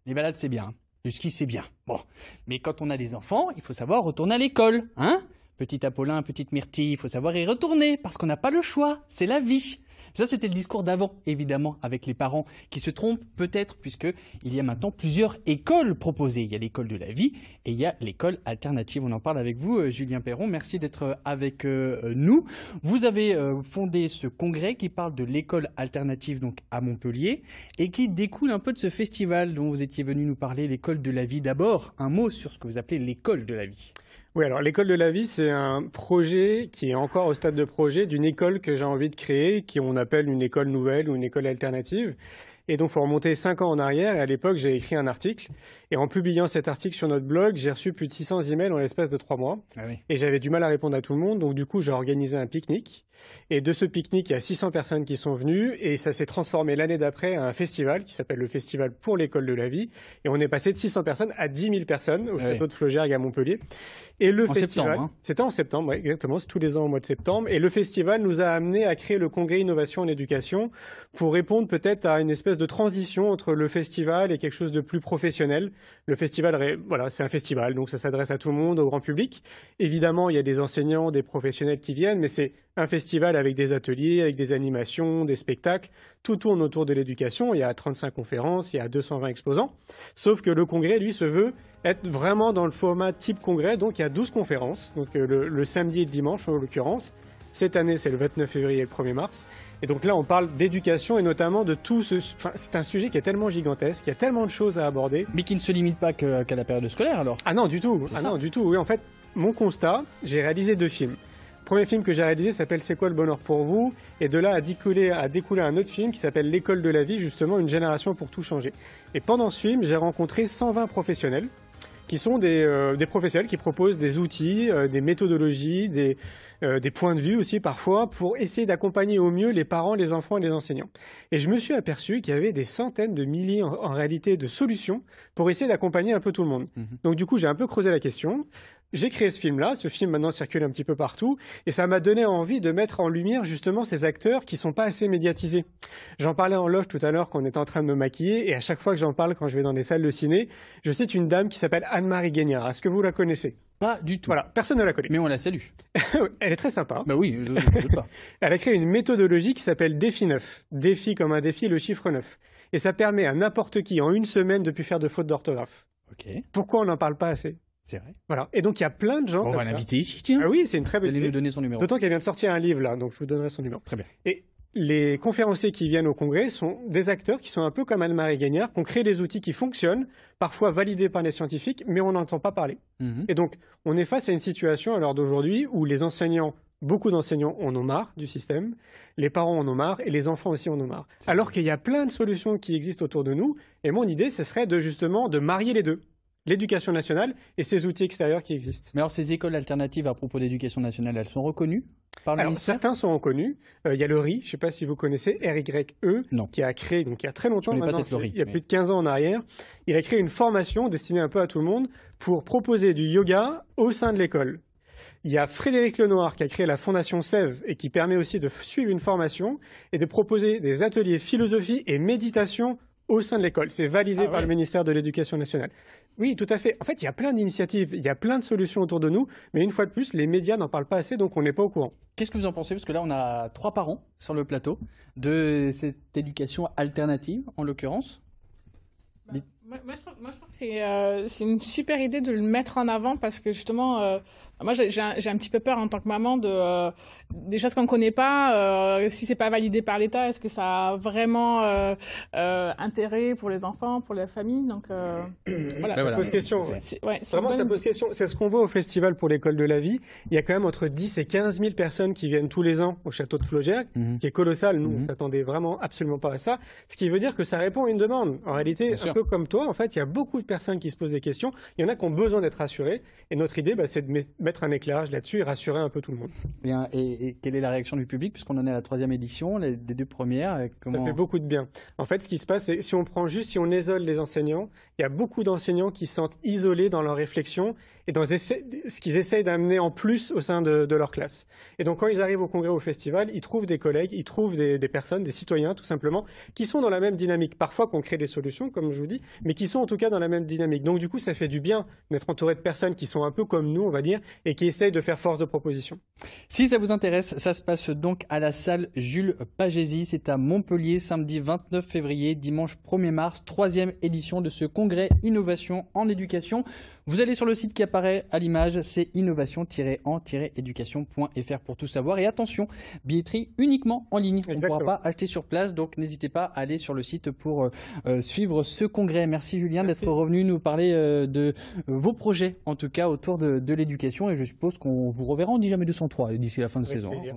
Les balades, c'est bien. Le ski, c'est bien. Bon. Mais quand on a des enfants, il faut savoir retourner à l'école. Hein? Petit Apollin, petite Myrtille, il faut savoir y retourner parce qu'on n'a pas le choix. C'est la vie. Ça, c'était le discours d'avant, évidemment, avec les parents qui se trompent peut-être, puisqu'il y a maintenant plusieurs écoles proposées. Il y a l'école de la vie et il y a l'école alternative. On en parle avec vous, Julien Perron. Merci d'être avec nous. Vous avez fondé ce congrès qui parle de l'école alternative donc à Montpellier et qui découle un peu de ce festival dont vous étiez venu nous parler, l'école de la vie. D'abord, un mot sur ce que vous appelez l'école de la vie. Oui, alors l'école de la vie, c'est un projet qui est encore au stade de projet d'une école que j'ai envie de créer, qu'on appelle une école nouvelle ou une école alternative. Et donc, il faut remonter 5 ans en arrière. Et à l'époque, j'ai écrit un article. Et en publiant cet article sur notre blog, j'ai reçu plus de 600 emails en l'espace de 3 mois. Ah oui. Et j'avais du mal à répondre à tout le monde. Donc, du coup, j'ai organisé un pique-nique. Et de ce pique-nique, il y a 600 personnes qui sont venues. Et ça s'est transformé l'année d'après à un festival qui s'appelle le Festival pour l'école de la vie. Et on est passé de 600 personnes à 10 000 personnes au château de Flaugergues à Montpellier. Et le festival, septembre, hein. C'était en septembre, ouais, exactement. C'est tous les ans au mois de septembre. Et le festival nous a amené à créer le congrès Innovation en éducation pour répondre peut-être à une espèce de transition entre le festival et quelque chose de plus professionnel. Le festival, voilà, c'est un festival, donc ça s'adresse à tout le monde, au grand public. Évidemment, il y a des enseignants, des professionnels qui viennent, mais c'est un festival avec des ateliers, avec des animations, des spectacles. Tout tourne autour de l'éducation. Il y a 35 conférences, il y a 220 exposants. Sauf que le congrès, lui, se veut être vraiment dans le format type congrès. Donc, il y a 12 conférences, donc le samedi et le dimanche, en l'occurrence. Cette année, c'est le 29 février et le 1er mars. Et donc là, on parle d'éducation et notamment de tout ce... Enfin, c'est un sujet qui est tellement gigantesque, il y a tellement de choses à aborder. Mais qui ne se limite pas qu'à la période scolaire, alors. Ah non, du tout. Non, du tout. Oui, en fait, mon constat, j'ai réalisé 2 films. Le premier film que j'ai réalisé s'appelle C'est quoi le bonheur pour vous? Et de là a découlé un autre film qui s'appelle L'école de la vie, justement, une génération pour tout changer. Et pendant ce film, j'ai rencontré 120 professionnels qui sont des professionnels qui proposent des outils, des méthodologies, des points de vue aussi parfois pour essayer d'accompagner au mieux les parents, les enfants et les enseignants. Et je me suis aperçu qu'il y avait des centaines de milliers en réalité de solutions pour essayer d'accompagner un peu tout le monde. Donc du coup, j'ai un peu creusé la question. J'ai créé ce film-là, ce film maintenant circule un petit peu partout, et ça m'a donné envie de mettre en lumière justement ces acteurs qui sont pas assez médiatisés. J'en parlais en loge tout à l'heure quand on était en train de me maquiller, et à chaque fois que j'en parle quand je vais dans les salles de ciné, je cite une dame qui s'appelle Anne-Marie Guignard. Est-ce que vous la connaissez? Pas du tout. Voilà, personne ne la connaît. Mais on la salue. Elle est très sympa. Bah oui, je ne pas. Elle a créé une méthodologie qui s'appelle Défi 9. Défi comme un défi, le chiffre 9. Et ça permet à n'importe qui en une semaine de ne plus faire de fautes d'orthographe. Ok. Pourquoi on n'en parle pas assez? C'est vrai. Voilà. Et donc, il y a plein de gens On comme va ça. l'inviter ici, tiens. Ah oui, c'est une très belle Vous allez idée. nous donner son numéro. D'autant qu'elle vient de sortir un livre, là, donc je vous donnerai son numéro. Très bien. Et les conférenciers qui viennent au congrès sont des acteurs qui sont un peu comme Anne-Marie Gagnard, qui ont créé des outils qui fonctionnent, parfois validés par les scientifiques, mais on n'entend pas parler. Et donc, on est face à une situation à l'heure d'aujourd'hui où les enseignants, beaucoup d'enseignants en ont marre du système, les parents en ont marre et les enfants aussi en ont marre. Alors qu'il y a plein de solutions qui existent autour de nous, et mon idée, ce serait justement de marier les deux. L'éducation nationale et ces outils extérieurs qui existent. Mais alors, ces écoles alternatives à propos d'éducation nationale, elles sont reconnues par le ministère? Certains sont reconnus. Il y a le RIE, je ne sais pas si vous connaissez, RYE, qui a créé, donc il y a très longtemps maintenant, il y a plus de 15 ans en arrière, il a créé une formation destinée un peu à tout le monde pour proposer du yoga au sein de l'école. Il y a Frédéric Lenoir qui a créé la fondation Sève et qui permet aussi de suivre une formation et de proposer des ateliers philosophie et méditation au sein de l'école. C'est validé par le ministère de l'Éducation nationale. Oui, tout à fait. En fait, il y a plein d'initiatives, il y a plein de solutions autour de nous, mais une fois de plus, les médias n'en parlent pas assez, donc on n'est pas au courant. Qu'est-ce que vous en pensez? Parce que là, on a 3 parents sur le plateau de cette éducation alternative, en l'occurrence. Moi, je trouve que c'est une super idée de le mettre en avant parce que justement, moi, j'ai un petit peu peur en tant que maman des choses qu'on ne connaît pas. Si c'est pas validé par l'État, est-ce que ça a vraiment intérêt pour les enfants, pour la famille? Donc, voilà. Ça pose question. Vraiment, ça pose question. C'est ce qu'on voit au Festival pour l'école de la vie. Il y a quand même entre 10 et 15 000 personnes qui viennent tous les ans au château de Flaugergues, ce qui est colossal. Nous, on ne s'attendait vraiment absolument pas à ça. Ce qui veut dire que ça répond à une demande. En réalité, un peu comme toi, en fait, il y a beaucoup de personnes qui se posent des questions. Il y en a qui ont besoin d'être rassurées. Et notre idée, c'est de mettre un éclairage là-dessus et rassurer un peu tout le monde. Bien, et quelle est la réaction du public, puisqu'on en est à la 3e édition, des 2 premières Ça fait beaucoup de bien. En fait, ce qui se passe, c'est si on isole les enseignants, il y a beaucoup d'enseignants qui se sentent isolés dans leur réflexion et dans ce qu'ils essayent d'amener en plus au sein de leur classe. Et donc, quand ils arrivent au congrès, au festival, ils trouvent des collègues, ils trouvent des personnes, des citoyens, tout simplement, qui sont dans la même dynamique. Parfois qu'on crée des solutions, comme je vous dis, mais qui sont en tout cas dans la même dynamique. Donc, du coup, ça fait du bien d'être entouré de personnes qui sont un peu comme nous, on va dire, et qui essayent de faire force de proposition. Si ça vous intéresse, ça se passe donc à la salle Jules Pagési. C'est à Montpellier, samedi 29 février, dimanche 1er mars, 3e édition de ce congrès Innovation en éducation. Vous allez sur le site qui apparaît à l'image, c'est innovation-en-éducation.fr pour tout savoir. Et attention, billetterie uniquement en ligne. Exactement. On ne pourra pas acheter sur place, donc n'hésitez pas à aller sur le site pour suivre ce congrès. Merci Julien d'être revenu nous parler de vos projets, en tout cas autour de l'éducation. Et je suppose qu'on vous reverra en 10 jamais 203 d'ici la fin de saison. Plaisir.